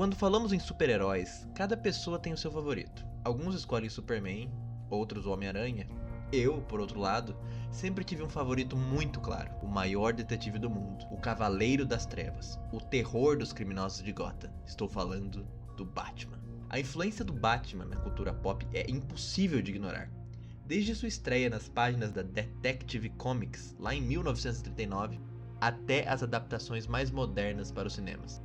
Quando falamos em super-heróis, cada pessoa tem o seu favorito. Alguns escolhem Superman, outros o Homem-Aranha. Eu, por outro lado, sempre tive um favorito muito claro: o maior detetive do mundo, o Cavaleiro das Trevas, o terror dos criminosos de Gotham. Estou falando do Batman. A influência do Batman na cultura pop é impossível de ignorar. Desde sua estreia nas páginas da Detective Comics, lá em 1939, até as adaptações mais modernas para os cinemas.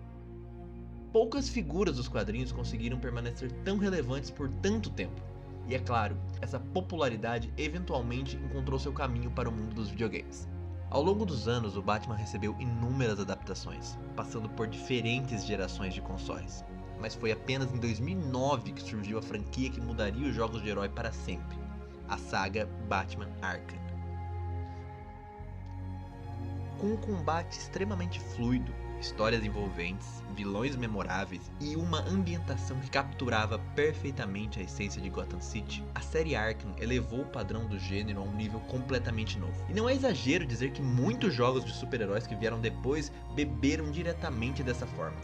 Poucas figuras dos quadrinhos conseguiram permanecer tão relevantes por tanto tempo. E é claro, essa popularidade eventualmente encontrou seu caminho para o mundo dos videogames. Ao longo dos anos, o Batman recebeu inúmeras adaptações, passando por diferentes gerações de consoles. Mas foi apenas em 2009 que surgiu a franquia que mudaria os jogos de herói para sempre: a saga Batman Arkham. Com um combate extremamente fluido, histórias envolventes, vilões memoráveis e uma ambientação que capturava perfeitamente a essência de Gotham City, a série Arkham elevou o padrão do gênero a um nível completamente novo. E não é exagero dizer que muitos jogos de super-heróis que vieram depois beberam diretamente dessa forma.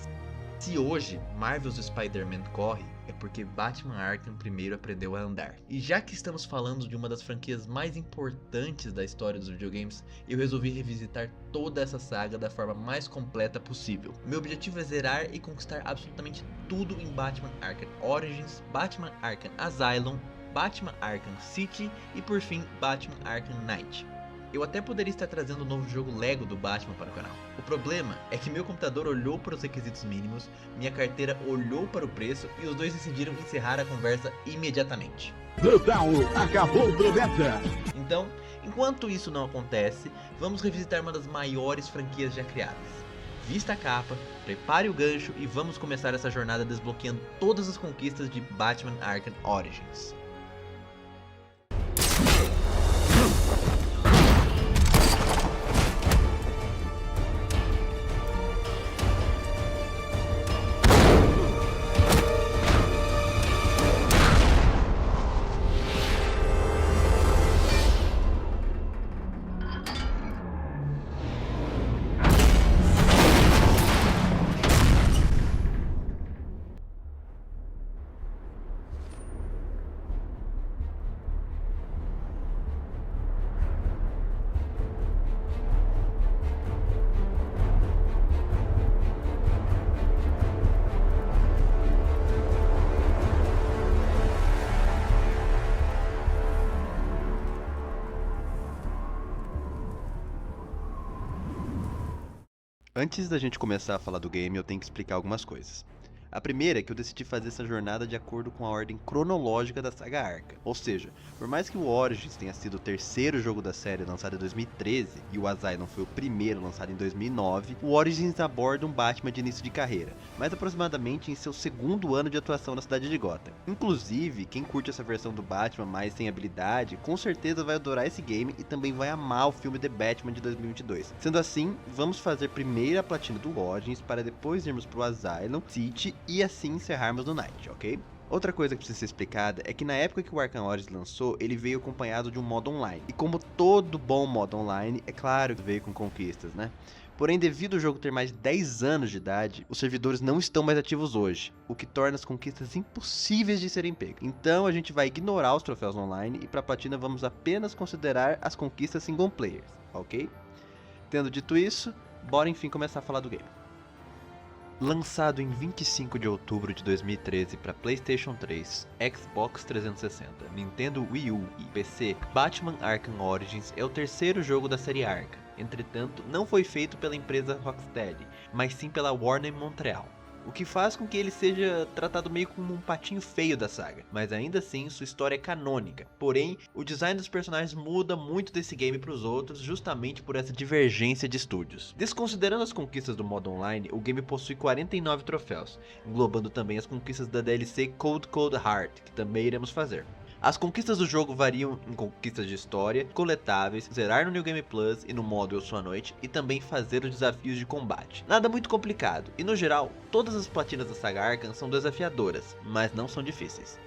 Se hoje Marvel's Spider-Man corre, é porque Batman Arkham primeiro aprendeu a andar. E já que estamos falando de uma das franquias mais importantes da história dos videogames, eu resolvi revisitar toda essa saga da forma mais completa possível. Meu objetivo é zerar e conquistar absolutamente tudo em Batman Arkham Origins, Batman Arkham Asylum, Batman Arkham City e por fim Batman Arkham Knight. Eu até poderia estar trazendo um novo jogo Lego do Batman para o canal. O problema é que meu computador olhou para os requisitos mínimos, minha carteira olhou para o preço e os dois decidiram encerrar a conversa imediatamente. Total, acabou o promessa! Então, enquanto isso não acontece, vamos revisitar uma das maiores franquias já criadas. Vista a capa, prepare o gancho e vamos começar essa jornada desbloqueando todas as conquistas de Batman Arkham Origins. Antes da gente começar a falar do game, eu tenho que explicar algumas coisas. A primeira é que eu decidi fazer essa jornada de acordo com a ordem cronológica da saga Arkham. Ou seja, por mais que o Origins tenha sido o terceiro jogo da série lançado em 2013 e o Asylum foi o primeiro lançado em 2009, o Origins aborda um Batman de início de carreira, mais aproximadamente em seu segundo ano de atuação na cidade de Gotham. Inclusive, quem curte essa versão do Batman mais sem habilidade, com certeza vai adorar esse game e também vai amar o filme The Batman de 2022. Sendo assim, vamos fazer primeiro a platina do Origins para depois irmos pro Asylum, City e assim encerrarmos no Night, ok? Outra coisa que precisa ser explicada é que na época que o Arkham Origins lançou, ele veio acompanhado de um modo online. E como todo bom modo online, é claro que veio com conquistas, né? Porém, devido ao jogo ter mais de 10 anos de idade, os servidores não estão mais ativos hoje, o que torna as conquistas impossíveis de serem pegas. Então a gente vai ignorar os troféus online e para platina vamos apenas considerar as conquistas single players, ok? Tendo dito isso, bora enfim começar a falar do game. Lançado em 25 de outubro de 2013 para PlayStation 3, Xbox 360, Nintendo Wii U e PC, Batman Arkham Origins é o terceiro jogo da série Arkham. Entretanto, não foi feito pela empresa Rocksteady, mas sim pela Warner Montreal, o que faz com que ele seja tratado meio como um patinho feio da saga, mas ainda assim sua história é canônica. Porém, o design dos personagens muda muito desse game para os outros justamente por essa divergência de estúdios. Desconsiderando as conquistas do modo online, o game possui 49 troféus, englobando também as conquistas da DLC Cold Heart, que também iremos fazer. As conquistas do jogo variam em conquistas de história, coletáveis, zerar no New Game Plus e no modo Eu Sou a Noite, e também fazer os desafios de combate. Nada muito complicado, e no geral, todas as platinas da saga Arkham são desafiadoras, mas não são difíceis.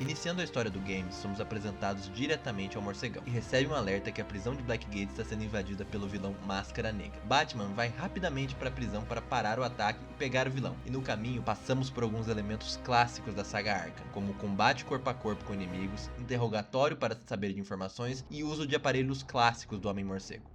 Iniciando a história do game, somos apresentados diretamente ao morcegão, e recebe um alerta que a prisão de Blackgate está sendo invadida pelo vilão Máscara Negra. Batman vai rapidamente para a prisão para parar o ataque e pegar o vilão, e no caminho passamos por alguns elementos clássicos da saga Arkham, como o combate corpo a corpo com inimigos, interrogatório para saber de informações e uso de aparelhos clássicos do Homem-Morcego.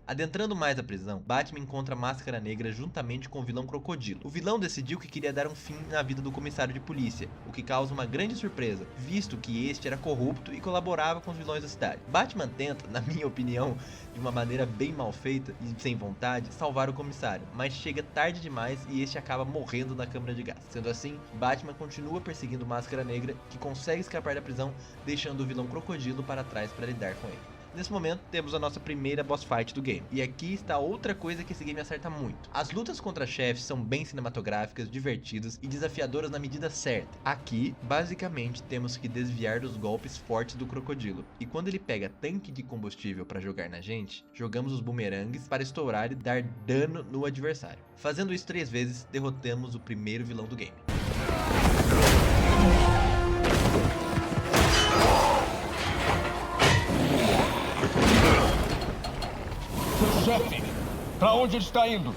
Adentrando mais a prisão, Batman encontra Máscara Negra juntamente com o vilão Crocodilo. O vilão decidiu que queria dar um fim na vida do comissário de polícia, o que causa uma grande surpresa, visto que este era corrupto e colaborava com os vilões da cidade. Batman tenta, na minha opinião, de uma maneira bem mal feita e sem vontade, salvar o comissário, mas chega tarde demais e este acaba morrendo na câmara de gás. Sendo assim, Batman continua perseguindo Máscara Negra, que consegue escapar da prisão, deixando o vilão Crocodilo para trás para lidar com ele. Nesse momento, temos a nossa primeira boss fight do game. E aqui está outra coisa que esse game acerta muito. As lutas contra chefes são bem cinematográficas, divertidas e desafiadoras na medida certa. Aqui, basicamente, temos que desviar dos golpes fortes do Crocodilo. E quando ele pega tanque de combustível para jogar na gente, jogamos os bumerangues para estourar e dar dano no adversário. Fazendo isso 3 vezes, derrotamos o primeiro vilão do game. Chefe, pra onde ele está indo?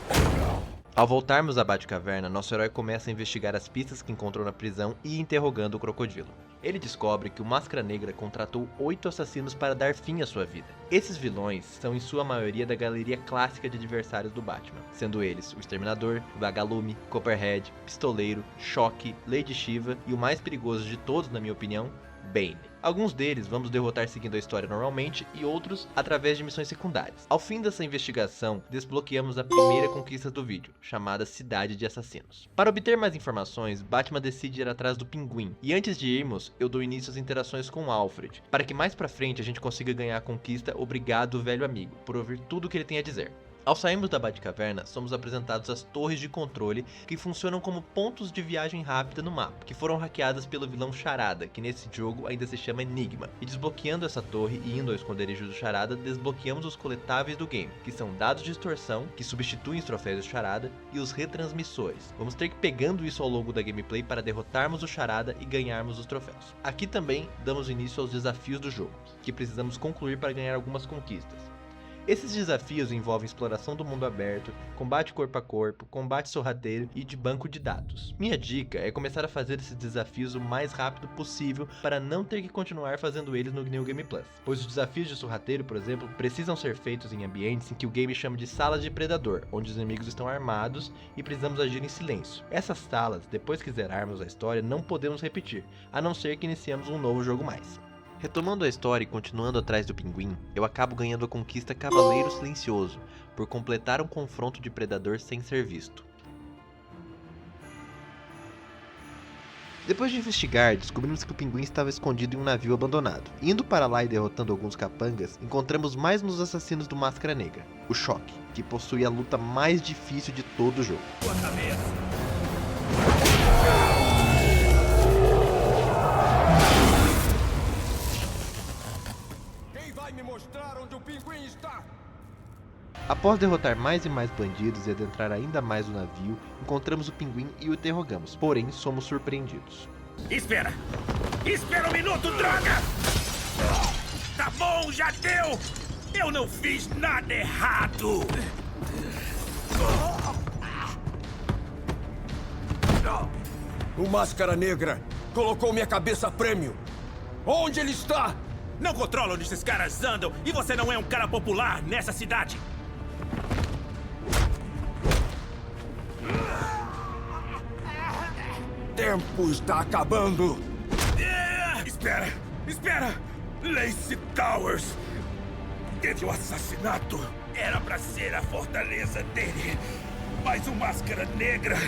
Ao voltarmos à Batcaverna, nosso herói começa a investigar as pistas que encontrou na prisão e interrogando o Crocodilo. Ele descobre que o Máscara Negra contratou 8 assassinos para dar fim à sua vida. Esses vilões são em sua maioria da galeria clássica de adversários do Batman, sendo eles o Exterminador, Vagalume, Copperhead, Pistoleiro, Choque, Lady Shiva e o mais perigoso de todos, na minha opinião, Bane. Alguns deles vamos derrotar seguindo a história normalmente e outros através de missões secundárias. Ao fim dessa investigação, desbloqueamos a primeira conquista do vídeo, chamada Cidade de Assassinos. Para obter mais informações, Batman decide ir atrás do Pinguim, e antes de irmos, eu dou início às interações com Alfred, para que mais pra frente a gente consiga ganhar a conquista Obrigado, velho amigo, por ouvir tudo o que ele tem a dizer. Ao sairmos da Batcaverna, somos apresentados às torres de controle que funcionam como pontos de viagem rápida no mapa, que foram hackeadas pelo vilão Charada, que nesse jogo ainda se chama Enigma. E desbloqueando essa torre e indo ao esconderijo do Charada, desbloqueamos os coletáveis do game, que são dados de extorsão, que substituem os troféus do Charada, e os retransmissores. Vamos ter que ir pegando isso ao longo da gameplay para derrotarmos o Charada e ganharmos os troféus. Aqui também damos início aos desafios do jogo, que precisamos concluir para ganhar algumas conquistas. Esses desafios envolvem exploração do mundo aberto, combate corpo a corpo, combate sorrateiro e de banco de dados. Minha dica é começar a fazer esses desafios o mais rápido possível para não ter que continuar fazendo eles no New Game Plus, pois os desafios de sorrateiro, por exemplo, precisam ser feitos em ambientes em que o game chama de salas de predador, onde os inimigos estão armados e precisamos agir em silêncio. Essas salas, depois que zerarmos a história, não podemos repetir, a não ser que iniciemos um novo jogo mais. Retomando a história e continuando atrás do Pinguim, eu acabo ganhando a conquista Cavaleiro Silencioso, por completar um confronto de predador sem ser visto. Depois de investigar, descobrimos que o Pinguim estava escondido em um navio abandonado. Indo para lá e derrotando alguns capangas, encontramos mais um dos assassinos do Máscara Negra, o Choque, que possui a luta mais difícil de todo o jogo. Me mostrar onde o Pinguim está. Após derrotar mais e mais bandidos e adentrar ainda mais o navio, encontramos o Pinguim e o interrogamos, porém somos surpreendidos. Espera! Espera um minuto, droga! Tá bom, já deu! Eu não fiz nada errado! O Máscara Negra colocou minha cabeça a prêmio. Onde ele está? Não controla onde esses caras andam e você não é um cara popular nessa cidade. Tempo está acabando. Espera! Espera! Lacey Towers teve o assassinato. Era pra ser a fortaleza dele. Mas o Máscara Negra,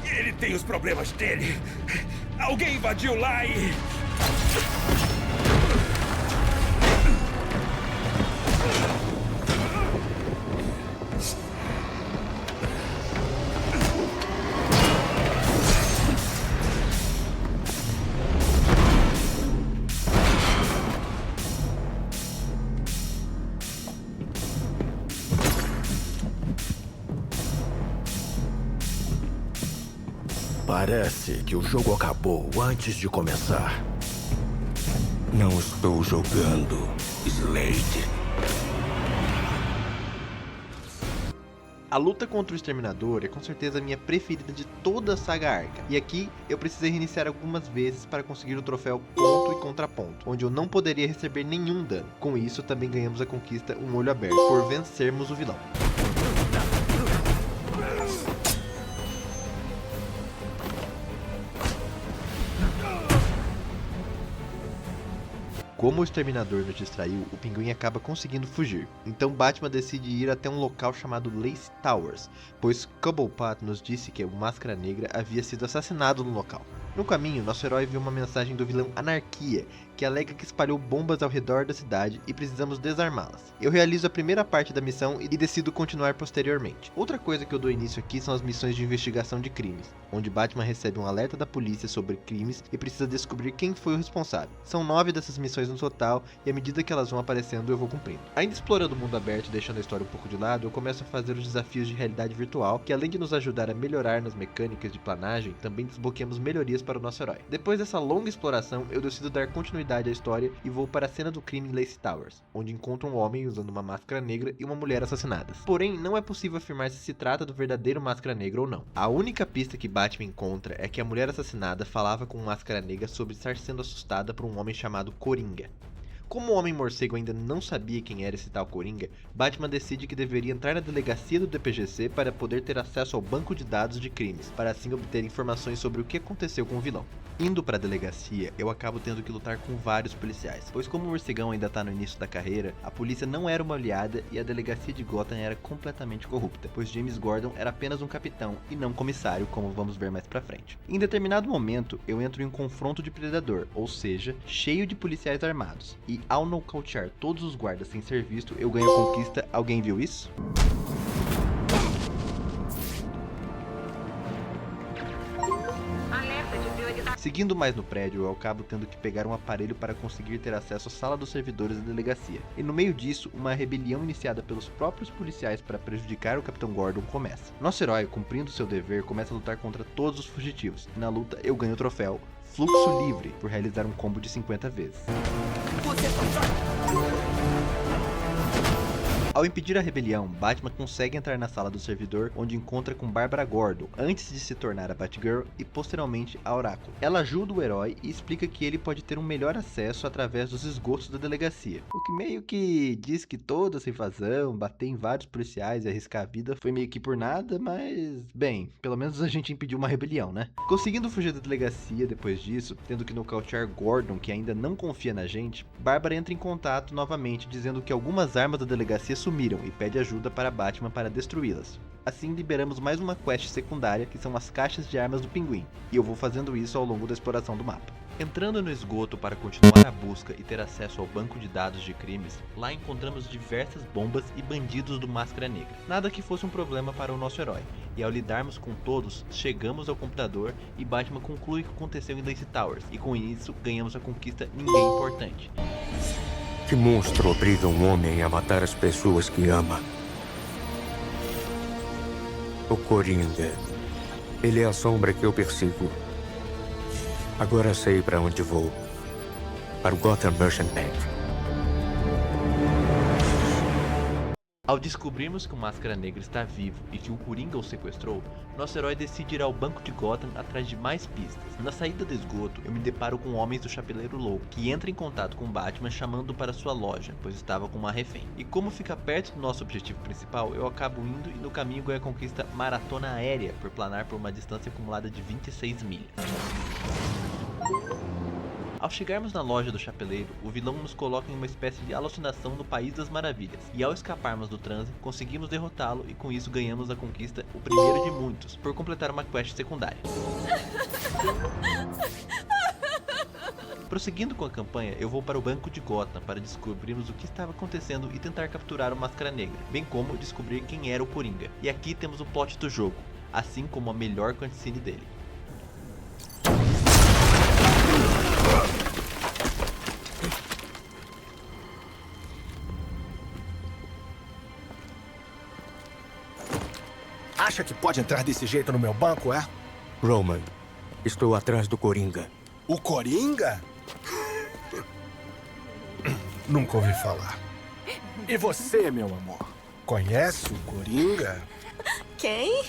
ele tem os problemas dele. Alguém invadiu lá e... Parece que o jogo acabou antes de começar. Não estou jogando, Slade. A luta contra o Exterminador é com certeza a minha preferida de toda a saga Arca. E aqui eu precisei reiniciar algumas vezes para conseguir o troféu ponto e contraponto, onde eu não poderia receber nenhum dano. Com isso também ganhamos a conquista Um Olho Aberto, por vencermos o vilão. Como o Exterminador nos distraiu, o Pinguim acaba conseguindo fugir. Então Batman decide ir até um local chamado Lacey Towers, pois Cobblepot nos disse que o Máscara Negra havia sido assassinado no local. No caminho, nosso herói viu uma mensagem do vilão Anarquia, que alega que espalhou bombas ao redor da cidade e precisamos desarmá-las. Eu realizo a primeira parte da missão e decido continuar posteriormente. Outra coisa que eu dou início aqui são as missões de investigação de crimes, onde Batman recebe um alerta da polícia sobre crimes e precisa descobrir quem foi o responsável. São 9 dessas missões no total e à medida que elas vão aparecendo eu vou cumprindo. Ainda explorando o mundo aberto e deixando a história um pouco de lado, eu começo a fazer os desafios de realidade virtual, que além de nos ajudar a melhorar nas mecânicas de planagem, também desbloqueamos melhorias para o nosso herói. Depois dessa longa exploração, eu decido dar continuidade à história e vou para a cena do crime em Lacey Towers, onde encontro um homem usando uma máscara negra e uma mulher assassinadas. Porém, não é possível afirmar se trata do verdadeiro Máscara Negra ou não. A única pista que Batman encontra é que a mulher assassinada falava com o Máscara Negra sobre estar sendo assustada por um homem chamado Coringa. Como o Homem-Morcego ainda não sabia quem era esse tal Coringa, Batman decide que deveria entrar na delegacia do DPGC para poder ter acesso ao banco de dados de crimes, para assim obter informações sobre o que aconteceu com o vilão. Indo para a delegacia, eu acabo tendo que lutar com vários policiais, pois como o Morcegão ainda tá no início da carreira, a polícia não era uma aliada e a delegacia de Gotham era completamente corrupta, pois James Gordon era apenas um capitão e não comissário, como vamos ver mais pra frente. Em determinado momento, eu entro em um confronto de predador, ou seja, cheio de policiais armados, e ao nocautear todos os guardas sem ser visto, eu ganho a conquista. Alguém viu isso? Seguindo mais no prédio, eu acabo tendo que pegar um aparelho para conseguir ter acesso à sala dos servidores da delegacia. E no meio disso, uma rebelião iniciada pelos próprios policiais para prejudicar o Capitão Gordon começa. Nosso herói, cumprindo seu dever, começa a lutar contra todos os fugitivos. E na luta, eu ganho o troféu Fluxo Livre, por realizar um combo de 50 vezes. Ao impedir a rebelião, Batman consegue entrar na sala do servidor, onde encontra com Bárbara Gordon, antes de se tornar a Batgirl e posteriormente a Oráculo. Ela ajuda o herói e explica que ele pode ter um melhor acesso através dos esgotos da delegacia. O que meio que diz que toda essa invasão, bater em vários policiais e arriscar a vida foi meio que por nada, mas bem, pelo menos a gente impediu uma rebelião, né? Conseguindo fugir da delegacia depois disso, tendo que nocautear Gordon, que ainda não confia na gente, Bárbara entra em contato novamente dizendo que algumas armas da delegacia sumiram e pede ajuda para Batman para destruí-las. Assim liberamos mais uma quest secundária, que são as caixas de armas do Pinguim, e eu vou fazendo isso ao longo da exploração do mapa. Entrando no esgoto para continuar a busca e ter acesso ao banco de dados de crimes, lá encontramos diversas bombas e bandidos do Máscara Negra. Nada que fosse um problema para o nosso herói, e ao lidarmos com todos, chegamos ao computador e Batman conclui o que aconteceu em Lacey Towers, e com isso ganhamos a conquista Ninguém Importante. Que monstro obriga um homem a matar as pessoas que ama? O Coringa. Ele é a sombra que eu persigo. Agora sei para onde vou. Para o Gotham Merchant Bank. Ao descobrirmos que o Máscara Negra está vivo e que o Coringa o sequestrou, nosso herói decide ir ao banco de Gotham atrás de mais pistas. Na saída do esgoto, eu me deparo com homens do Chapeleiro Louco, que entra em contato com Batman chamando para sua loja, pois estava com uma refém. E como fica perto do nosso objetivo principal, eu acabo indo e no caminho ganho a conquista Maratona Aérea, por planar por uma distância acumulada de 26 milhas. Ao chegarmos na loja do Chapeleiro, o vilão nos coloca em uma espécie de alucinação no País das Maravilhas, e ao escaparmos do transe, conseguimos derrotá-lo e com isso ganhamos a conquista, o primeiro de muitos, por completar uma quest secundária. Prosseguindo com a campanha, eu vou para o banco de Gotham para descobrirmos o que estava acontecendo e tentar capturar o Máscara Negra, bem como descobrir quem era o Coringa. E aqui temos o plot do jogo, assim como a melhor cutscene dele. Acha que pode entrar desse jeito no meu banco, é? Roman, estou atrás do Coringa. O Coringa? Nunca ouvi falar. E você, meu amor? Conhece o Coringa? Quem?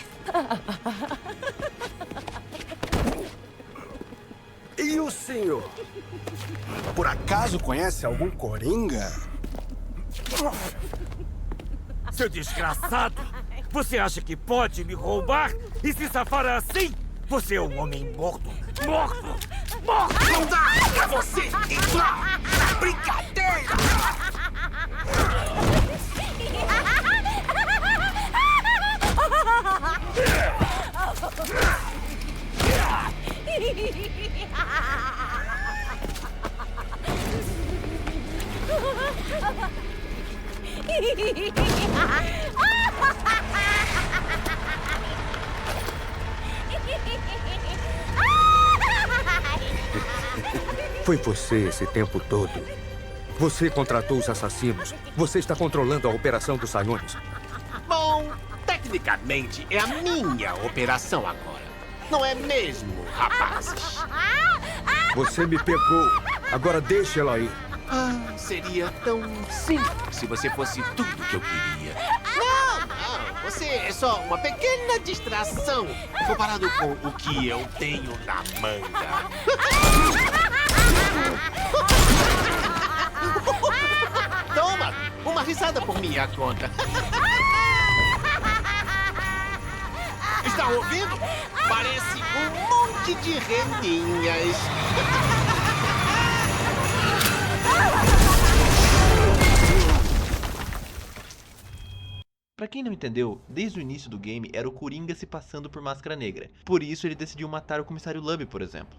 E o senhor? Por acaso conhece algum Coringa? Seu desgraçado! Você acha que pode me roubar e se safar assim? Você é um homem morto! Morto! Morto! Não dá pra você entrar na brincadeira! Foi você esse tempo todo. Você contratou os assassinos. Você está controlando a operação dos Psiones. Bom, tecnicamente é a minha operação agora. Não é mesmo, rapazes? Você me pegou. Agora deixe ela ir. Ah, seria tão simples se você fosse tudo que eu queria. Não, você é só uma pequena distração comparado com o que eu tenho na manga. Toma, uma risada por minha conta. Está ouvindo? Parece um monte de rendinhas. Pra quem não entendeu, desde o início do game era o Coringa se passando por Máscara Negra. Por isso ele decidiu matar o Comissário Lubbe, por exemplo.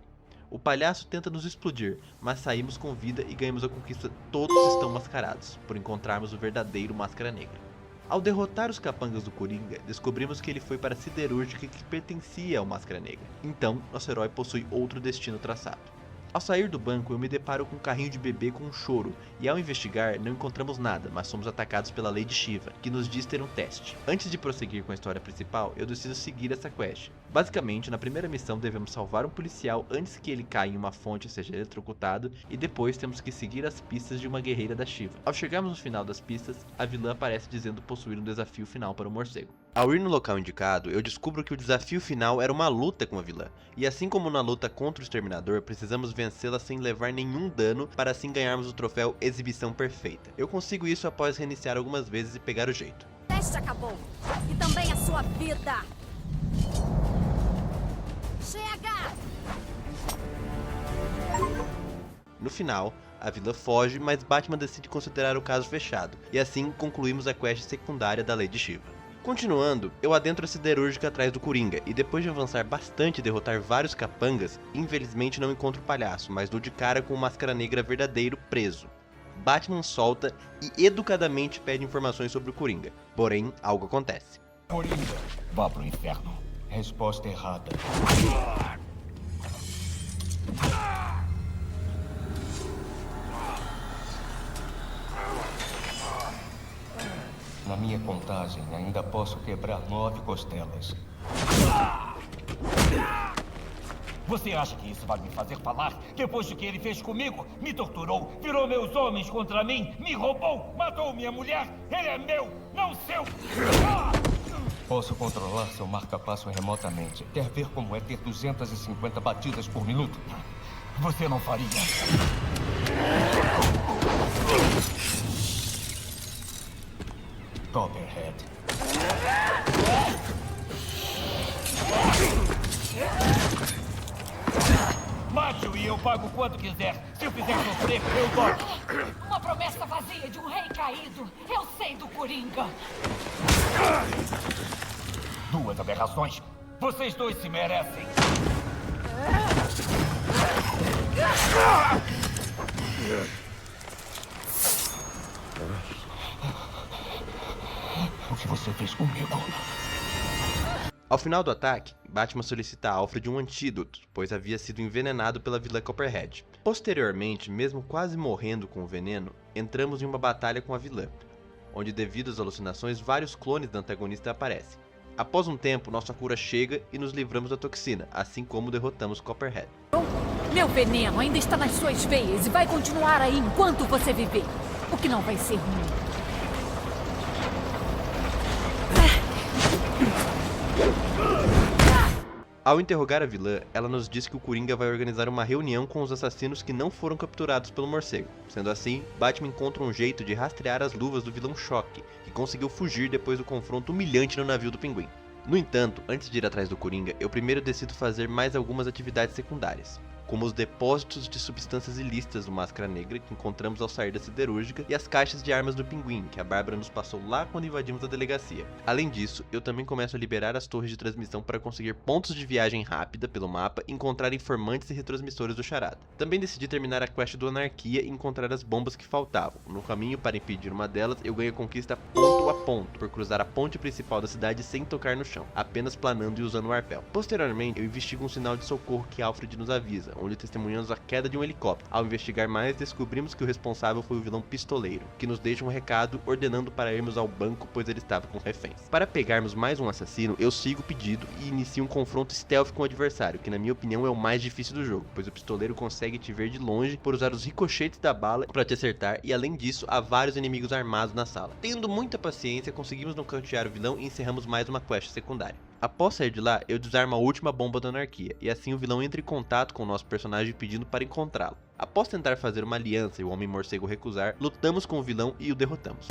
O palhaço tenta nos explodir, mas saímos com vida e ganhamos a conquista Todos Estão Mascarados, por encontrarmos o verdadeiro Máscara Negra. Ao derrotar os capangas do Coringa, descobrimos que ele foi para a siderúrgica que pertencia ao Máscara Negra. Então, nosso herói possui outro destino traçado. Ao sair do banco, eu me deparo com um carrinho de bebê com um choro, e ao investigar, não encontramos nada, mas somos atacados pela Lady Shiva, que nos diz ter um teste. Antes de prosseguir com a história principal, eu decido seguir essa quest. Basicamente, na primeira missão devemos salvar um policial antes que ele caia em uma fonte e seja eletrocutado, e depois temos que seguir as pistas de uma guerreira da Shiva. Ao chegarmos no final das pistas, a vilã aparece dizendo possuir um desafio final para o morcego. Ao ir no local indicado, eu descubro que o desafio final era uma luta com a vilã, e assim como na luta contra o Exterminador, precisamos vencê-la sem levar nenhum dano para assim ganharmos o troféu Exibição Perfeita. Eu consigo isso após reiniciar algumas vezes e pegar o jeito. O teste acabou. E também a sua vida. Chega! No final, a vilã foge, mas Batman decide considerar o caso fechado, e assim concluímos a quest secundária da Lady Shiva. Continuando, eu adentro a siderúrgica atrás do Coringa, e depois de avançar bastante e derrotar vários capangas, infelizmente não encontro o palhaço, mas dou de cara com o Máscara Negra verdadeiro preso. Batman solta e educadamente pede informações sobre o Coringa, porém algo acontece. Coringa, vá pro inferno. Resposta errada. Na minha contagem, ainda posso quebrar 9 costelas. Você acha que isso vai me fazer falar? Depois do que ele fez comigo, me torturou, virou meus homens contra mim, me roubou, matou minha mulher. Ele é meu, não seu. Posso controlar seu marca-passo remotamente. Quer ver como é ter 250 batidas por minuto? Você não faria. Copperhead. Mate-o e eu pago quanto quiser. Se eu fizer sofrer, eu dou. Uma promessa vazia de um rei caído. Eu sei do Coringa. 2 aberrações. Vocês dois se merecem. O que você fez comigo? Ao final do ataque, Batman solicita a Alfred um antídoto, pois havia sido envenenado pela vilã Copperhead. Posteriormente, mesmo quase morrendo com o veneno, entramos em uma batalha com a vilã, onde devido às alucinações vários clones da antagonista aparecem. Após um tempo, nossa cura chega e nos livramos da toxina, assim como derrotamos Copperhead. Meu veneno ainda está nas suas veias e vai continuar aí enquanto você viver. O que não vai ser muito. Ao interrogar a vilã, ela nos diz que o Coringa vai organizar uma reunião com os assassinos que não foram capturados pelo morcego. Sendo assim, Batman encontra um jeito de rastrear as luvas do vilão Choque, que conseguiu fugir depois do confronto humilhante no navio do Pinguim. No entanto, antes de ir atrás do Coringa, eu primeiro decido fazer mais algumas atividades secundárias, como os depósitos de substâncias ilícitas do Máscara Negra que encontramos ao sair da siderúrgica e as caixas de armas do Pinguim, que a Bárbara nos passou lá quando invadimos a delegacia. Além disso, eu também começo a liberar as torres de transmissão para conseguir pontos de viagem rápida pelo mapa e encontrar informantes e retransmissores do Charada. Também decidi terminar a quest do Anarquia e encontrar as bombas que faltavam. No caminho para impedir uma delas, eu ganho a conquista ponto a ponto, por cruzar a ponte principal da cidade sem tocar no chão, apenas planando e usando o arpel. Posteriormente, eu investigo um sinal de socorro que Alfred nos avisa, onde testemunhamos a queda de um helicóptero. Ao investigar mais, descobrimos que o responsável foi o vilão Pistoleiro, que nos deixa um recado ordenando para irmos ao banco, pois ele estava com reféns. Para pegarmos mais um assassino, eu sigo o pedido e inicio um confronto stealth com o adversário, que na minha opinião é o mais difícil do jogo, pois o Pistoleiro consegue te ver de longe por usar os ricochetes da bala para te acertar, e além disso, há vários inimigos armados na sala. Tendo muita paciência, conseguimos nocautear o vilão e encerramos mais uma quest secundária. Após sair de lá, eu desarmo a última bomba da Anarquia, e assim o vilão entra em contato com o nosso personagem pedindo para encontrá-lo. Após tentar fazer uma aliança e o Homem-Morcego recusar, lutamos com o vilão e o derrotamos.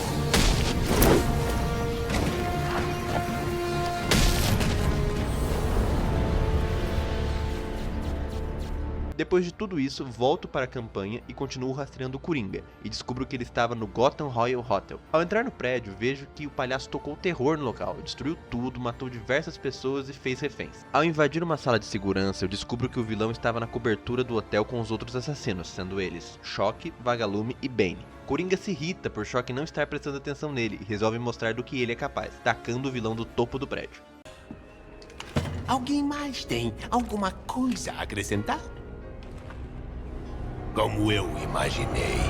Depois de tudo isso, volto para a campanha e continuo rastreando o Coringa, e descubro que ele estava no Gotham Royal Hotel. Ao entrar no prédio, vejo que o palhaço tocou terror no local, destruiu tudo, matou diversas pessoas e fez reféns. Ao invadir uma sala de segurança, eu descubro que o vilão estava na cobertura do hotel com os outros assassinos, sendo eles Choque, Vagalume e Bane. Coringa se irrita por Choque não estar prestando atenção nele e resolve mostrar do que ele é capaz, tacando o vilão do topo do prédio. Alguém mais tem alguma coisa a acrescentar? Como eu imaginei.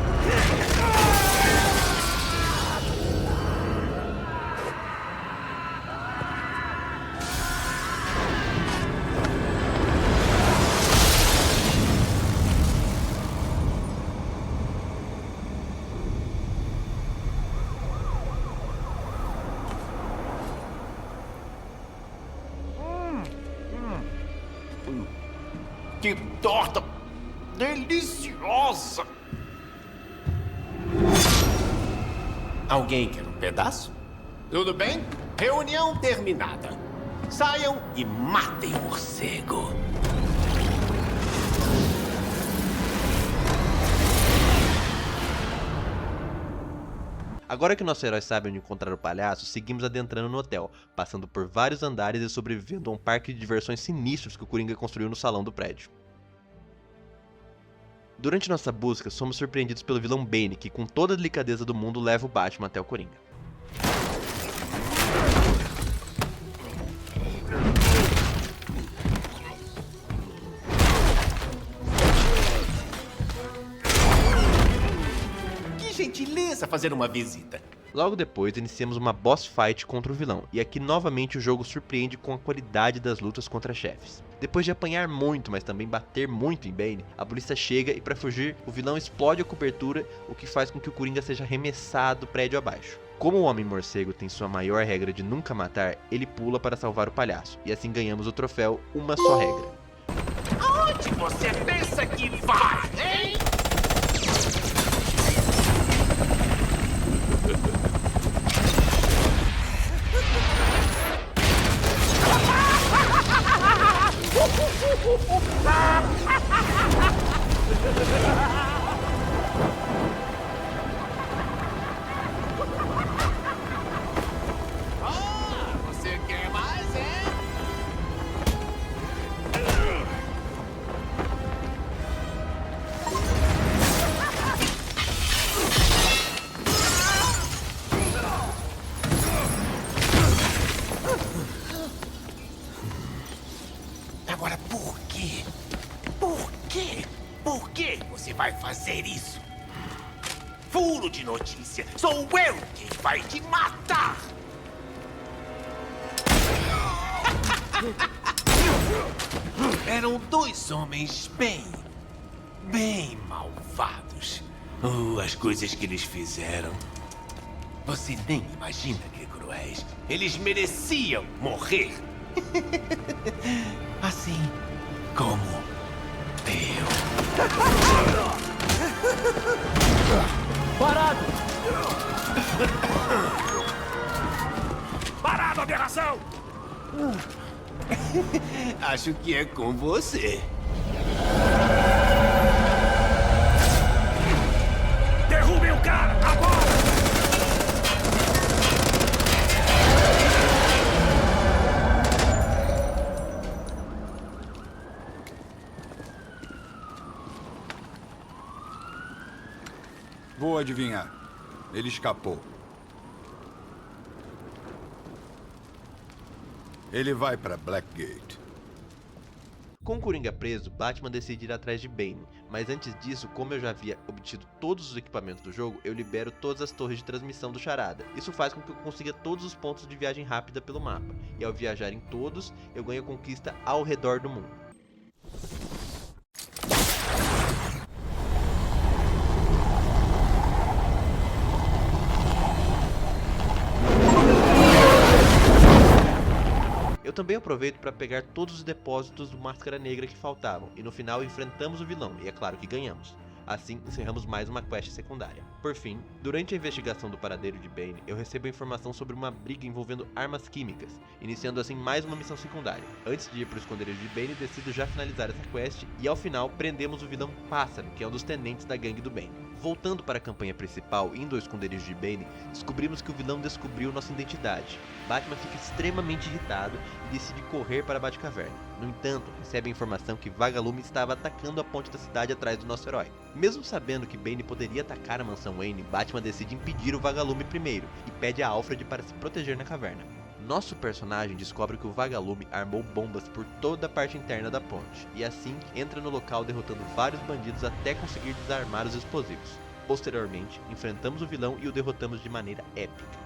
Que torta deliciosa! Alguém quer um pedaço? Tudo bem? Reunião terminada. Saiam e matem o morcego. Agora que nosso herói sabe onde encontrar o palhaço, seguimos adentrando no hotel, passando por vários andares e sobrevivendo a um parque de diversões sinistros que o Coringa construiu no salão do prédio. Durante nossa busca, somos surpreendidos pelo vilão Bane, que com toda a delicadeza do mundo leva o Batman até o Coringa. Que gentileza fazer uma visita. Logo depois, iniciamos uma boss fight contra o vilão, e aqui novamente o jogo surpreende com a qualidade das lutas contra chefes. Depois de apanhar muito, mas também bater muito em Bane, a polícia chega e para fugir, o vilão explode a cobertura, o que faz com que o Coringa seja arremessado prédio abaixo. Como o Homem-Morcego tem sua maior regra de nunca matar, ele pula para salvar o palhaço, e assim ganhamos o troféu Uma Só Regra. Aonde você pensa que vai, hein? Você quer mais, é? Agora, por quê? Por quê? Por que você vai fazer isso? Furo de notícia. Sou eu quem vai te matar. Eram dois homens bem malvados. As coisas que eles fizeram. Você nem imagina que cruéis. Eles mereciam morrer. Assim como eu. Parado! Parado, aberração! Acho que é com você. Derrubem o cara! Agora! Vou adivinhar. Ele escapou. Ele vai para Blackgate. Com o Coringa preso, Batman decide ir atrás de Bane, mas antes disso, como eu já havia obtido todos os equipamentos do jogo, eu libero todas as torres de transmissão do Charada. Isso faz com que eu consiga todos os pontos de viagem rápida pelo mapa, e ao viajar em todos, eu ganho conquista ao redor do mundo. Eu também aproveito para pegar todos os depósitos do Máscara Negra que faltavam, e no final enfrentamos o vilão, e é claro que ganhamos. Assim, encerramos mais uma quest secundária. Por fim, durante a investigação do paradeiro de Bane, eu recebo a informação sobre uma briga envolvendo armas químicas, iniciando assim mais uma missão secundária. Antes de ir para o esconderijo de Bane, decido já finalizar essa quest, e ao final prendemos o vilão Pássaro, que é um dos tenentes da gangue do Bane. Voltando para a campanha principal, indo ao esconderijo de Bane, descobrimos que o vilão descobriu nossa identidade. Batman fica extremamente irritado e decide correr para a Batcaverna. No entanto, recebe a informação que Vagalume estava atacando a ponte da cidade atrás do nosso herói. Mesmo sabendo que Bane poderia atacar a mansão Wayne, Batman decide impedir o Vagalume primeiro e pede a Alfred para se proteger na caverna. Nosso personagem descobre que o Vagalume armou bombas por toda a parte interna da ponte, e assim entra no local derrotando vários bandidos até conseguir desarmar os explosivos. Posteriormente, enfrentamos o vilão e o derrotamos de maneira épica.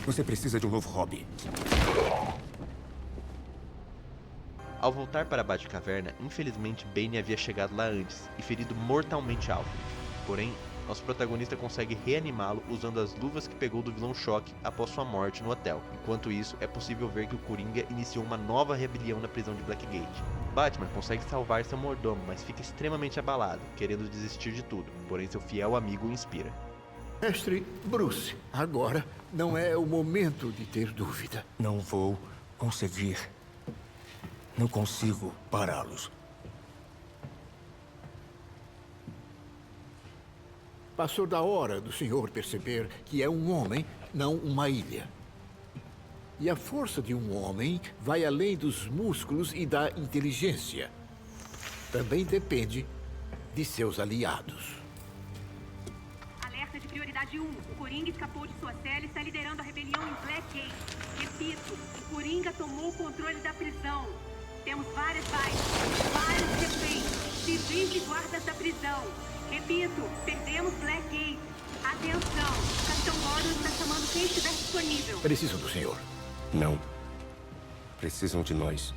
Você precisa de um novo hobby. Ao voltar para a Batcaverna, infelizmente Bane havia chegado lá antes e ferido mortalmente Alfred. Porém, nosso protagonista consegue reanimá-lo usando as luvas que pegou do vilão Choque após sua morte no hotel. Enquanto isso, é possível ver que o Coringa iniciou uma nova rebelião na prisão de Blackgate. Batman consegue salvar seu mordomo, mas fica extremamente abalado, querendo desistir de tudo, porém seu fiel amigo o inspira. Mestre Bruce, agora não é o momento de ter dúvida. Não vou conseguir. Não consigo pará-los. Passou da hora do senhor perceber que é um homem, não uma ilha. E a força de um homem vai além dos músculos e da inteligência. Também depende de seus aliados. Alerta de prioridade 1. O Coringa escapou de sua cela e está liderando a rebelião em Blackgate. Repito, o Coringa tomou o controle da prisão. Temos várias baixas, vários reféns, civis e guardas da prisão. Repito, perdemos Blackgate. Atenção, Capitão Gordon está chamando quem estiver disponível. Precisam do senhor. Não. Precisam de nós.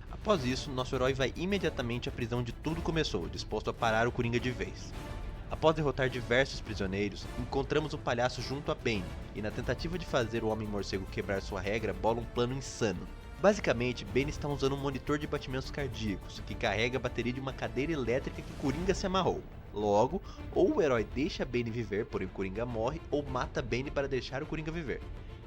Após isso, nosso herói vai imediatamente à prisão onde tudo começou, disposto a parar o Coringa de vez. Após derrotar diversos prisioneiros, encontramos o palhaço junto a Bane, e na tentativa de fazer o Homem-Morcego quebrar sua regra, bola um plano insano. Basicamente, Bane está usando um monitor de batimentos cardíacos, que carrega a bateria de uma cadeira elétrica que Coringa se amarrou. Logo, ou o herói deixa Bane viver, porém o Coringa morre, ou mata Bane para deixar o Coringa viver.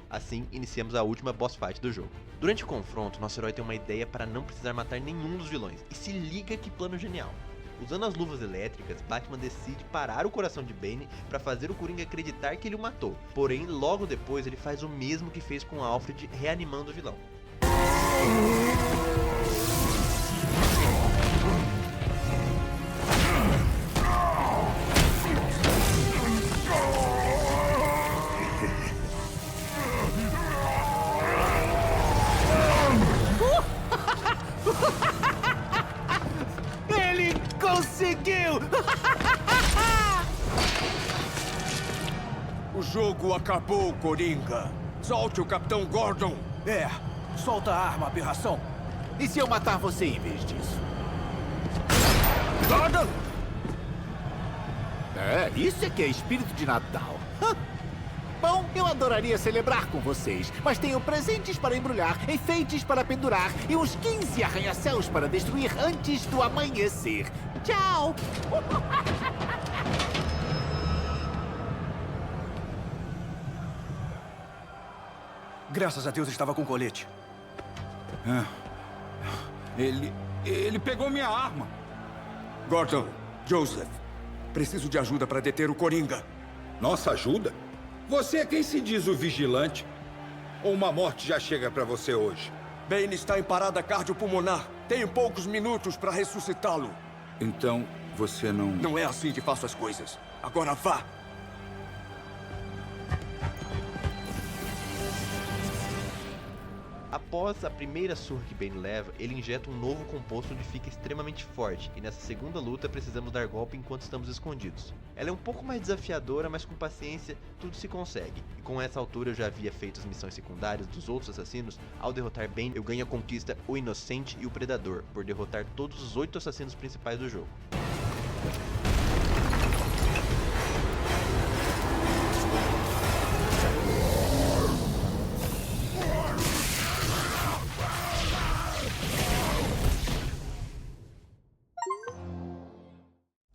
Assim, iniciamos a última boss fight do jogo. Durante o confronto, nosso herói tem uma ideia para não precisar matar nenhum dos vilões, e se liga que plano genial. Usando as luvas elétricas, Batman decide parar o coração de Bane para fazer o Coringa acreditar que ele o matou. Porém, logo depois ele faz o mesmo que fez com Alfred, reanimando o vilão. Conseguiu! O jogo acabou, Coringa. Solte o Capitão Gordon. Solta a arma, aberração. E se eu matar você em vez disso? Gordon! Isso é que é espírito de Natal. Bom, eu adoraria celebrar com vocês, mas tenho presentes para embrulhar, enfeites para pendurar e uns 15 arranha-céus para destruir antes do amanhecer. Tchau! Graças a Deus estava com colete. Ele pegou minha arma. Gordon, Joseph, preciso de ajuda para deter o Coringa. Nossa ajuda? Você é quem se diz o vigilante? Ou uma morte já chega pra você hoje? Bane está em parada cardiopulmonar. Tenho poucos minutos para ressuscitá-lo. Então, você não... Não é assim que faço as coisas. Agora vá! Após a primeira surra que Bane leva, ele injeta um novo composto onde fica extremamente forte, e nessa segunda luta precisamos dar golpe enquanto estamos escondidos. Ela é um pouco mais desafiadora, mas com paciência tudo se consegue, e com essa altura eu já havia feito as missões secundárias dos outros assassinos. Ao derrotar Bane, eu ganho a conquista O Inocente e o Predador, por derrotar todos os 8 assassinos principais do jogo.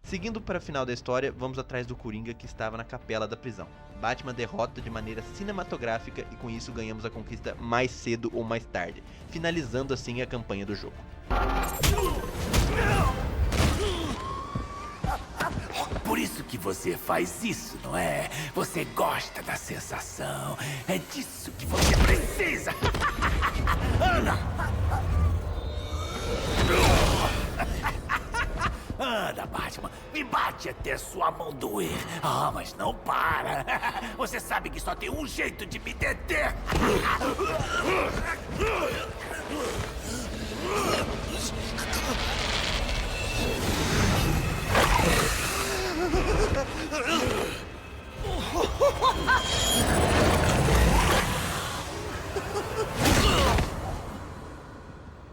Seguindo para o final da história, vamos atrás do Coringa que estava na capela da prisão. Batman derrota de maneira cinematográfica e com isso ganhamos a conquista mais cedo ou mais tarde, finalizando assim a campanha do jogo. Por isso que você faz isso, não é? Você gosta da sensação. É disso que você precisa. Anda! Anda, Batman. Me bate até sua mão doer. Mas não para. Você sabe que só tem um jeito de me deter.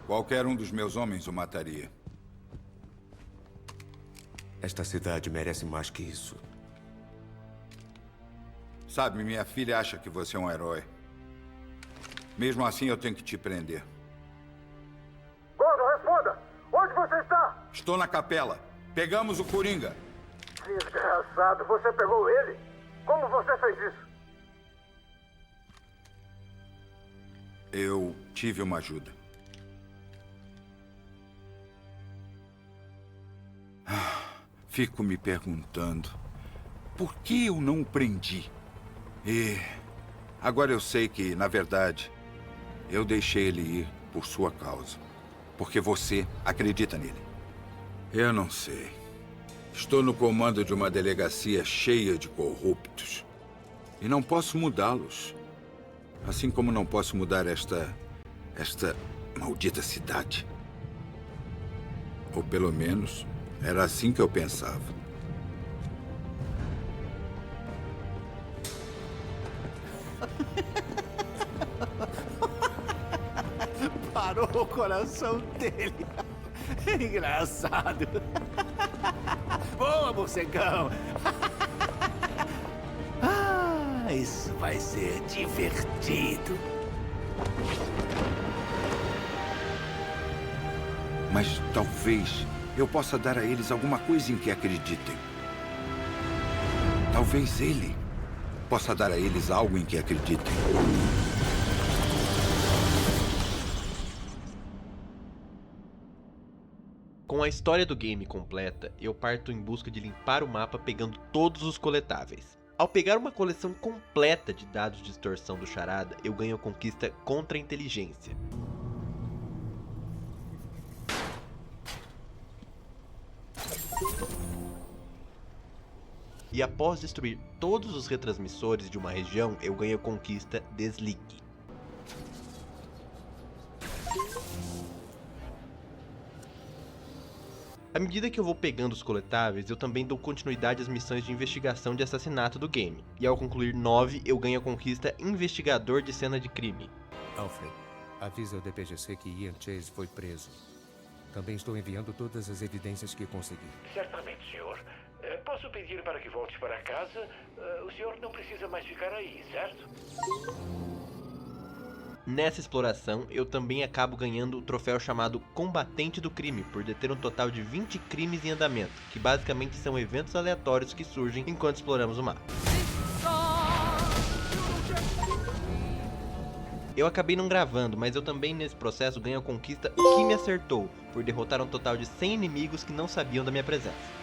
Qualquer um dos meus homens o mataria. Esta cidade merece mais que isso. Sabe, minha filha acha que você é um herói. Mesmo assim, eu tenho que te prender. Gordon, responda! Onde você está? Estou na capela. Pegamos o Coringa. Desgraçado, você pegou ele? Como você fez isso? Eu tive uma ajuda. Fico me perguntando por que eu não o prendi. E agora eu sei que, na verdade, eu deixei ele ir por sua causa. Porque você acredita nele. Eu não sei. Estou no comando de uma delegacia cheia de corruptos. E não posso mudá-los. Assim como não posso mudar esta maldita cidade. Ou pelo menos... era assim que eu pensava. Parou o coração dele. Engraçado. Boa, morcegão. Isso vai ser divertido. Mas talvez... eu possa dar a eles alguma coisa em que acreditem. Talvez ele possa dar a eles algo em que acreditem. Com a história do game completa, eu parto em busca de limpar o mapa pegando todos os coletáveis. Ao pegar uma coleção completa de dados de distorção do Charada, eu ganho a conquista contra a inteligência. E após destruir todos os retransmissores de uma região, eu ganho a conquista Desligue. À medida que eu vou pegando os coletáveis, eu também dou continuidade às missões de investigação de assassinato do game. E ao concluir 9, eu ganho a conquista Investigador de Cena de Crime. Alfred, avisa ao DPGC que Ian Chase foi preso. Também estou enviando todas as evidências que consegui. Certamente, senhor. Posso pedir para que volte para casa? O senhor não precisa mais ficar aí, certo? Nessa exploração, eu também acabo ganhando o troféu chamado Combatente do Crime, por deter um total de 20 crimes em andamento, que basicamente são eventos aleatórios que surgem enquanto exploramos o mapa. Eu acabei não gravando, mas eu também nesse processo ganho a conquista O Que Me Acertou, por derrotar um total de 100 inimigos que não sabiam da minha presença.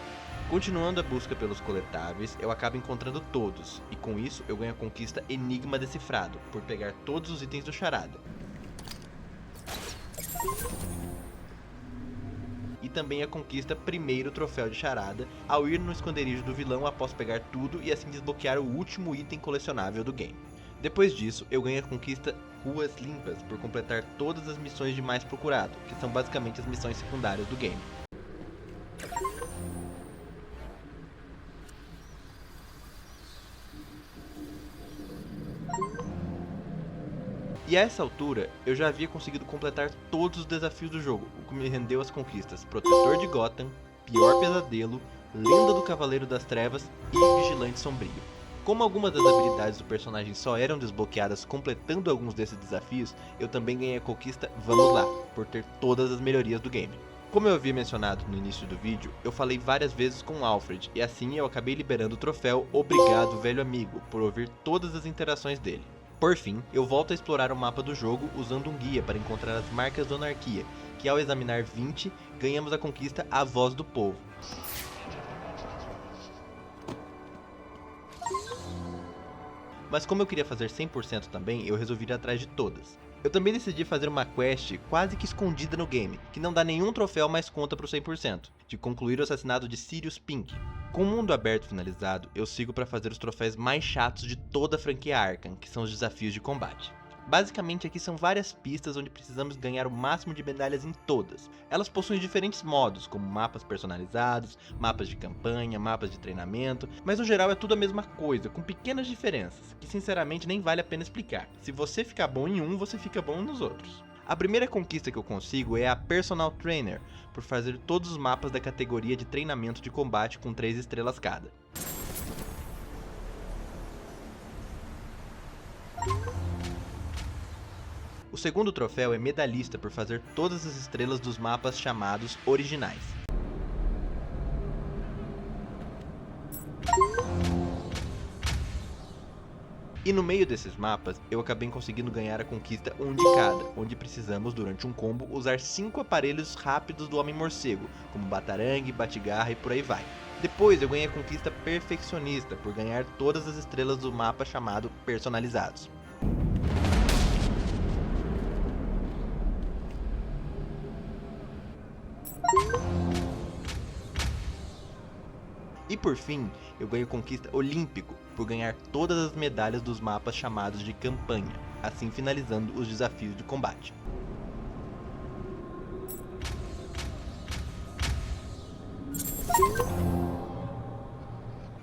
Continuando a busca pelos coletáveis, eu acabo encontrando todos, e com isso eu ganho a conquista Enigma Decifrado, por pegar todos os itens do Charada. E também a conquista Primeiro Troféu de Charada, ao ir no esconderijo do vilão após pegar tudo e assim desbloquear o último item colecionável do game. Depois disso, eu ganho a conquista Ruas Limpas, por completar todas as missões de Mais Procurado, que são basicamente as missões secundárias do game. E a essa altura, eu já havia conseguido completar todos os desafios do jogo, o que me rendeu as conquistas Protetor de Gotham, Pior Pesadelo, Lenda do Cavaleiro das Trevas e Vigilante Sombrio. Como algumas das habilidades do personagem só eram desbloqueadas completando alguns desses desafios, eu também ganhei a conquista Vamos Lá, por ter todas as melhorias do game. Como eu havia mencionado no início do vídeo, eu falei várias vezes com Alfred, e assim eu acabei liberando o troféu Obrigado Velho Amigo, por ouvir todas as interações dele. Por fim, eu volto a explorar o mapa do jogo usando um guia para encontrar as marcas da anarquia, que ao examinar 20, ganhamos a conquista A Voz do Povo. Mas como eu queria fazer 100% também, eu resolvi ir atrás de todas. Eu também decidi fazer uma quest quase que escondida no game, que não dá nenhum troféu mas conta pro 100%, de concluir o assassinato de Sirius Pink. Com o mundo aberto finalizado, eu sigo para fazer os troféus mais chatos de toda a franquia Arkham, que são os desafios de combate. Basicamente aqui são várias pistas onde precisamos ganhar o máximo de medalhas em todas. Elas possuem diferentes modos, como mapas personalizados, mapas de campanha, mapas de treinamento, mas no geral é tudo a mesma coisa, com pequenas diferenças, que sinceramente nem vale a pena explicar. Se você ficar bom em um, você fica bom nos outros. A primeira conquista que eu consigo é a Personal Trainer, por fazer todos os mapas da categoria de treinamento de combate com 3 estrelas cada. O segundo troféu é Medalhista, por fazer todas as estrelas dos mapas chamados Originais. E no meio desses mapas, eu acabei conseguindo ganhar a conquista Um de Cada, onde precisamos, durante um combo, usar 5 aparelhos rápidos do Homem-Morcego, como Batarangue, Batigarra e por aí vai. Depois eu ganhei a conquista Perfeccionista, por ganhar todas as estrelas do mapa chamado Personalizados. E por fim, eu ganho conquista Olímpico, por ganhar todas as medalhas dos mapas chamados de campanha, assim finalizando os desafios de combate.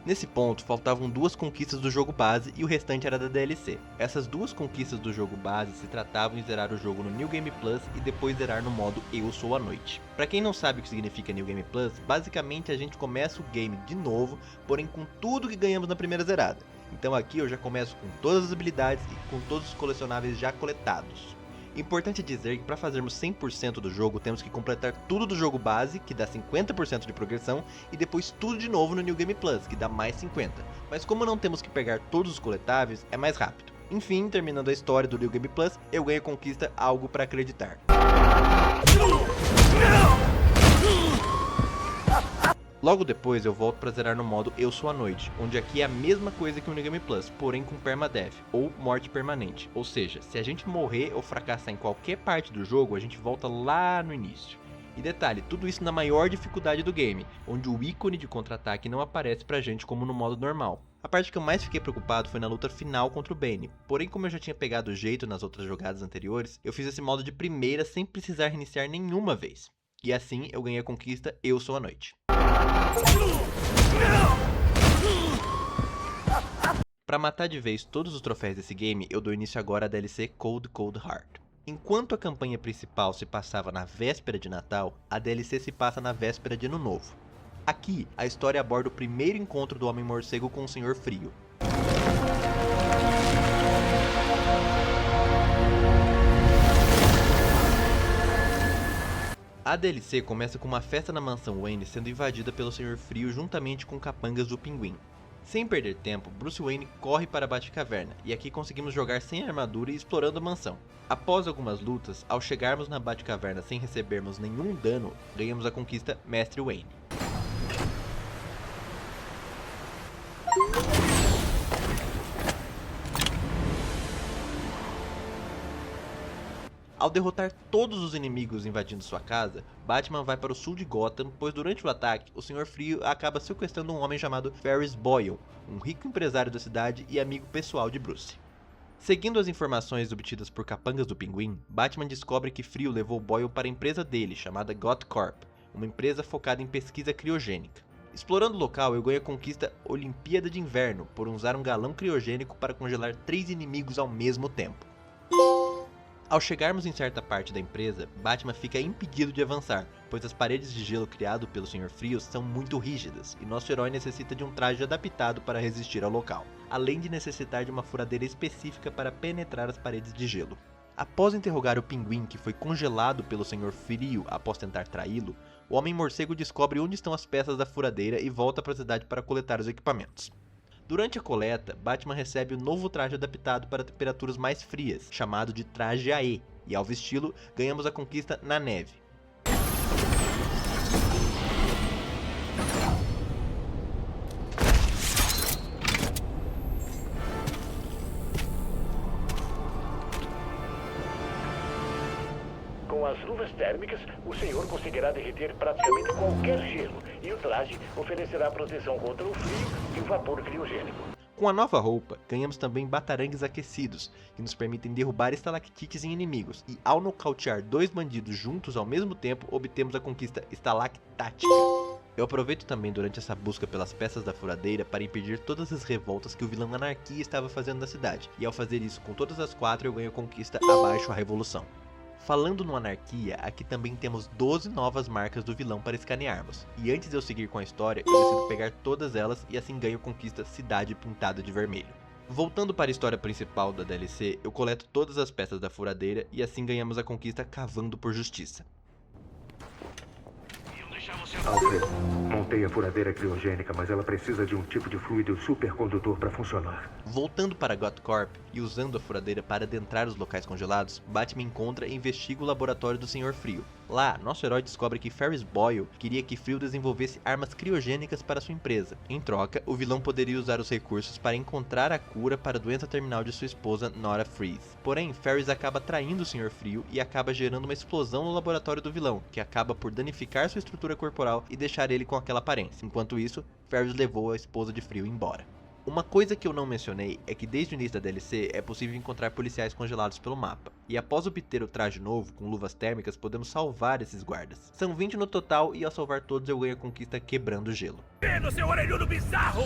Nesse ponto, faltavam 2 conquistas do jogo base e o restante era da DLC. Essas 2 conquistas do jogo base se tratavam em zerar o jogo no New Game Plus e depois zerar no modo Eu Sou a Noite. Pra quem não sabe o que significa New Game Plus, basicamente a gente começa o game de novo, porém com tudo que ganhamos na primeira zerada. Então aqui eu já começo com todas as habilidades e com todos os colecionáveis já coletados. Importante dizer que para fazermos 100% do jogo, temos que completar tudo do jogo base, que dá 50% de progressão, e depois tudo de novo no New Game Plus, que dá mais 50%. Mas como não temos que pegar todos os coletáveis, é mais rápido. Enfim, terminando a história do New Game Plus, eu ganho a conquista Algo para Acreditar. Logo depois eu volto para zerar no modo Eu Sou a Noite, onde aqui é a mesma coisa que o New Game Plus, porém com Permadeath, ou morte permanente. Ou seja, se a gente morrer ou fracassar em qualquer parte do jogo, a gente volta lá no início. E detalhe, tudo isso na maior dificuldade do game, onde o ícone de contra-ataque não aparece pra gente como no modo normal. A parte que eu mais fiquei preocupado foi na luta final contra o Bane, porém como eu já tinha pegado o jeito nas outras jogadas anteriores, eu fiz esse modo de primeira sem precisar reiniciar nenhuma vez. E assim eu ganhei a conquista Eu Sou a Noite. Para matar de vez todos os troféus desse game, eu dou início agora à DLC Cold Cold Heart. Enquanto a campanha principal se passava na véspera de Natal, a DLC se passa na véspera de Ano Novo. Aqui, a história aborda o primeiro encontro do Homem-Morcego com o Senhor Frio. A DLC começa com uma festa na mansão Wayne sendo invadida pelo Senhor Frio juntamente com capangas do Pinguim. Sem perder tempo, Bruce Wayne corre para a Batcaverna, e aqui conseguimos jogar sem armadura e explorando a mansão. Após algumas lutas, ao chegarmos na Batcaverna sem recebermos nenhum dano, ganhamos a conquista Mestre Wayne. Ao derrotar todos os inimigos invadindo sua casa, Batman vai para o sul de Gotham, pois durante o ataque, o Senhor Frio acaba sequestrando um homem chamado Ferris Boyle, um rico empresário da cidade e amigo pessoal de Bruce. Seguindo as informações obtidas por capangas do Pinguim, Batman descobre que Frio levou Boyle para a empresa dele, chamada Gothcorp, uma empresa focada em pesquisa criogênica. Explorando o local, eu ganho a conquista Olimpíada de Inverno, por usar um galão criogênico para congelar 3 inimigos ao mesmo tempo. Ao chegarmos em certa parte da empresa, Batman fica impedido de avançar, pois as paredes de gelo criado pelo Senhor Frio são muito rígidas, e nosso herói necessita de um traje adaptado para resistir ao local, além de necessitar de uma furadeira específica para penetrar as paredes de gelo. Após interrogar o Pinguim, que foi congelado pelo Senhor Frio após tentar traí-lo, o Homem-Morcego descobre onde estão as peças da furadeira e volta para a cidade para coletar os equipamentos. Durante a coleta, Batman recebe o novo traje adaptado para temperaturas mais frias, chamado de Traje AE, e ao vesti-lo, ganhamos a conquista Na Neve. Com as luvas térmicas, o senhor conseguirá derreter praticamente qualquer gelo, e o traje oferecerá proteção contra o frio e o vapor criogênico. Com a nova roupa, ganhamos também batarangues aquecidos, que nos permitem derrubar estalactites em inimigos, e ao nocautear 2 bandidos juntos ao mesmo tempo, obtemos a conquista Estalactática. Eu aproveito também durante essa busca pelas peças da furadeira para impedir todas as revoltas que o vilão Anarquia estava fazendo na cidade, e ao fazer isso com todas as 4 eu ganho a conquista Abaixo a Revolução. Falando no Anarquia, aqui também temos 12 novas marcas do vilão para escanearmos, e antes de eu seguir com a história, eu decido pegar todas elas e assim ganho a conquista Cidade Pintada de Vermelho. Voltando para a história principal da DLC, eu coleto todas as peças da furadeira e assim ganhamos a conquista Cavando por Justiça. Alfred, montei a furadeira criogênica, mas ela precisa de um tipo de fluido supercondutor para funcionar. Voltando para Gothcorp e usando a furadeira para adentrar os locais congelados, Batman encontra e investiga o laboratório do Senhor Frio. Lá, nosso herói descobre que Ferris Boyle queria que Frio desenvolvesse armas criogênicas para sua empresa. Em troca, o vilão poderia usar os recursos para encontrar a cura para a doença terminal de sua esposa, Nora Freeze. Porém, Ferris acaba traindo o Senhor Frio e acaba gerando uma explosão no laboratório do vilão, que acaba por danificar sua estrutura corporal e deixar ele com aquela aparência. Enquanto isso, Ferris levou a esposa de Frio embora. Uma coisa que eu não mencionei é que desde o início da DLC é possível encontrar policiais congelados pelo mapa, e após obter o traje novo com luvas térmicas podemos salvar esses guardas. São 20 no total e ao salvar todos eu ganho a conquista Quebrando o Gelo. No seu orelhudo bizarro!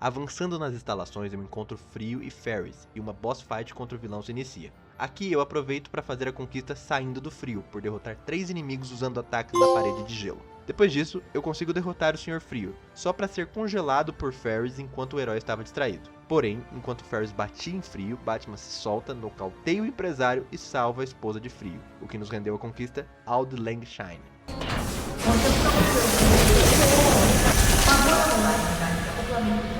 Avançando nas instalações eu encontro Frio e Ferris, e uma boss fight contra o vilão se inicia. Aqui eu aproveito para fazer a conquista Saindo do Frio, por derrotar 3 inimigos usando ataques na parede de gelo. Depois disso, eu consigo derrotar o Senhor Frio, só para ser congelado por Ferris enquanto o herói estava distraído. Porém, enquanto Ferris batia em Frio, Batman se solta, nocauteia o empresário e salva a esposa de Frio, o que nos rendeu a conquista Auld Lang Syne.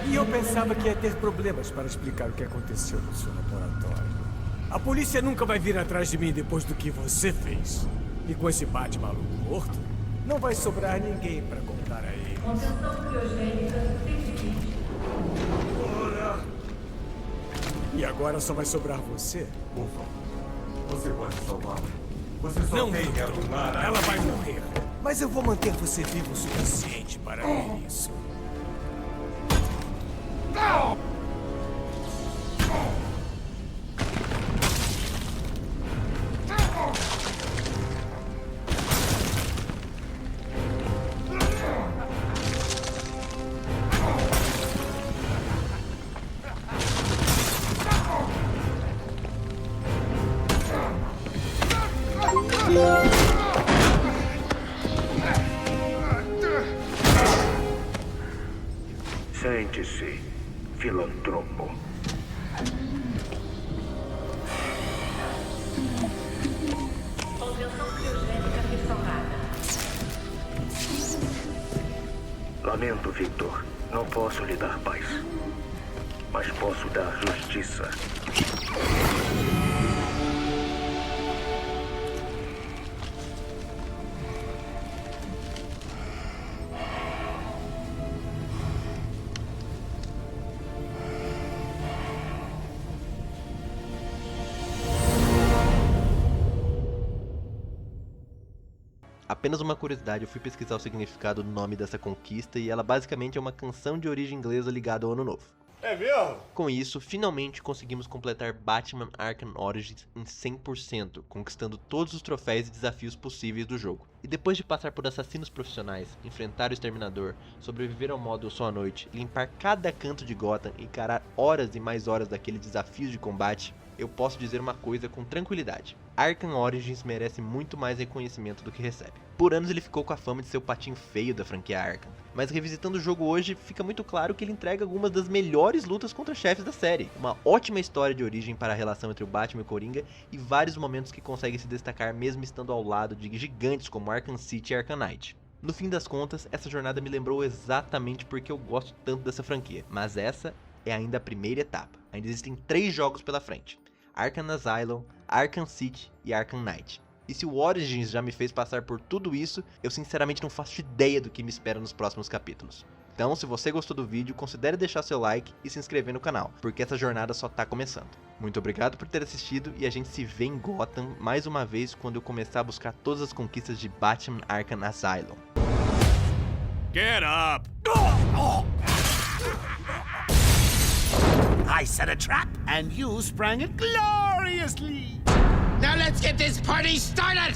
E eu pensava que ia ter problemas para explicar o que aconteceu no seu laboratório. A polícia nunca vai vir atrás de mim depois do que você fez. E com esse Batman maluco morto, não vai sobrar ninguém para contar a ele. Contenção criogênica tem. E agora só vai sobrar você? Ufa, você pode salvá-la. Você só Não tem que arrumar a... Ela vai morrer. Mas eu vou manter você vivo o suficiente para ver isso. Sente-se, filantropo. Contenção criogênica restaurada. Lamento, Victor. Não posso lhe dar paz. Mas posso dar justiça. Apenas uma curiosidade, eu fui pesquisar o significado do nome dessa conquista e ela basicamente é uma canção de origem inglesa ligada ao Ano Novo. É mesmo? Com isso, finalmente conseguimos completar Batman Arkham Origins em 100%, conquistando todos os troféus e desafios possíveis do jogo. E depois de passar por assassinos profissionais, enfrentar o Exterminador, sobreviver ao modo Eu Sou a Noite, limpar cada canto de Gotham e encarar horas e mais horas daqueles desafios de combate, eu posso dizer uma coisa com tranquilidade. Arkham Origins merece muito mais reconhecimento do que recebe. Por anos ele ficou com a fama de ser o patinho feio da franquia Arkham, mas revisitando o jogo hoje, fica muito claro que ele entrega algumas das melhores lutas contra chefes da série. Uma ótima história de origem para a relação entre o Batman e o Coringa e vários momentos que conseguem se destacar mesmo estando ao lado de gigantes como Arkham City e Arkham Knight. No fim das contas, essa jornada me lembrou exatamente porque eu gosto tanto dessa franquia, mas essa é ainda a primeira etapa. Ainda existem 3 jogos pela frente: Arkham Asylum, Arkham City e Arkham Knight. E se o Origins já me fez passar por tudo isso, eu sinceramente não faço ideia do que me espera nos próximos capítulos. Então, se você gostou do vídeo, considere deixar seu like e se inscrever no canal, porque essa jornada só tá começando. Muito obrigado por ter assistido e a gente se vê em Gotham mais uma vez quando eu começar a buscar todas as conquistas de Batman Arkham Asylum. Get up! I set a trap, and you sprang it gloriously. Now let's get this party started!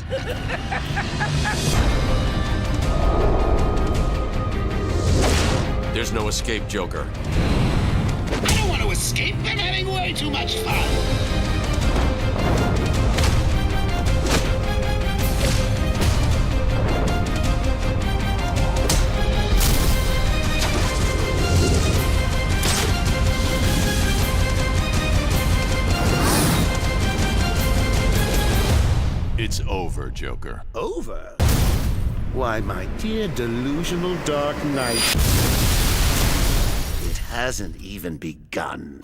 There's no escape, Joker. I don't want to escape. I'm having way too much fun. It's over, Joker. Over? Why, my dear delusional Dark Knight, it hasn't even begun.